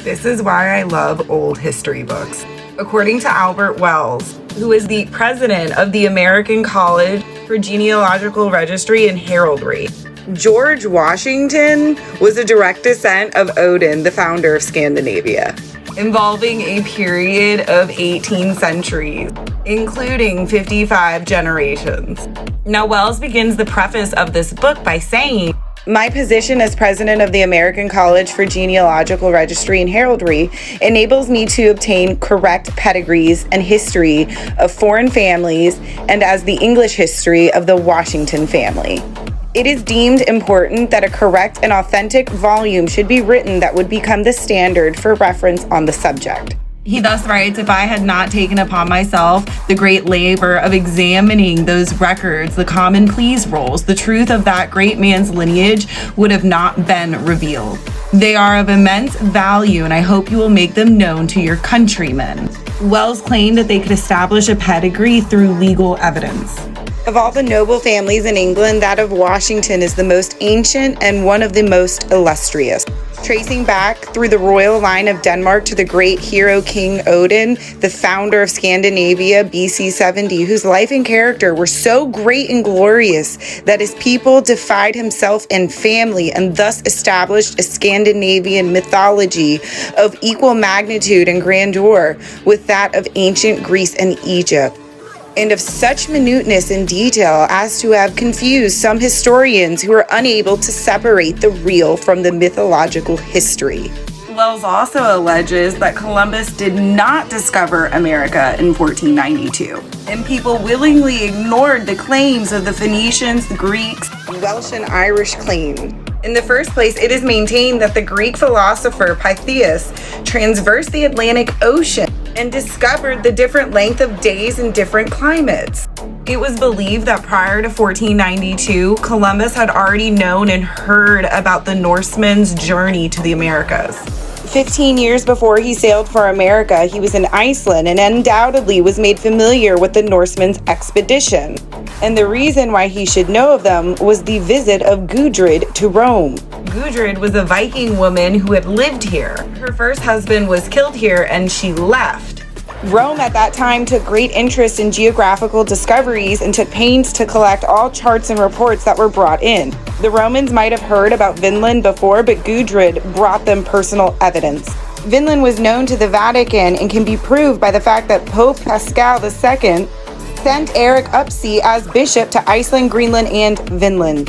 This is why I love old history books. According to Albert Wells, who is the president of the American College for Genealogical Registry and Heraldry, George Washington was a direct descendant of Odin, the founder of Scandinavia, involving a period of 18 centuries, including 55 generations. Now, Wells begins the preface of this book by saying, "My position as president of the American College for Genealogical Registry and Heraldry enables me to obtain correct pedigrees and history of foreign families and as the English history of the Washington family. It is deemed important that a correct and authentic volume should be written that would become the standard for reference on the subject." He thus writes, "If I had not taken upon myself the great labor of examining those records, the common pleas rolls, the truth of that great man's lineage would have not been revealed. They are of immense value, and I hope you will make them known to your countrymen." Wells claimed that they could establish a pedigree through legal evidence. Of all the noble families in England, that of Washington is the most ancient and one of the most illustrious. Tracing back through the royal line of Denmark to the great hero King Odin, the founder of Scandinavia BC 70, whose life and character were so great and glorious that his people defied himself and family and thus established a Scandinavian mythology of equal magnitude and grandeur with that of ancient Greece and Egypt, and of such minuteness and detail as to have confused some historians who are unable to separate the real from the mythological history. Wells also alleges that Columbus did not discover America in 1492, and people willingly ignored the claims of the Phoenicians, the Greeks, Welsh, and Irish claim. In the first place, it is maintained that the Greek philosopher Pythias traversed the Atlantic Ocean and discovered the different length of days in different climates. It was believed that prior to 1492, Columbus had already known and heard about the Norsemen's journey to the Americas. 15 years before he sailed for America, he was in Iceland and undoubtedly was made familiar with the Norsemen's expedition. And the reason why he should know of them was the visit of Gudrid to Rome. Gudrid was a Viking woman who had lived here. Her first husband was killed here and she left. Rome at that time took great interest in geographical discoveries and took pains to collect all charts and reports that were brought in. The Romans might have heard about Vinland before, but Gudrid brought them personal evidence. Vinland was known to the Vatican and can be proved by the fact that Pope Paschal II sent Erik Upsi as bishop to Iceland, Greenland, and Vinland.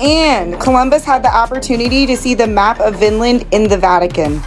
And Columbus had the opportunity to see the map of Vinland in the Vatican.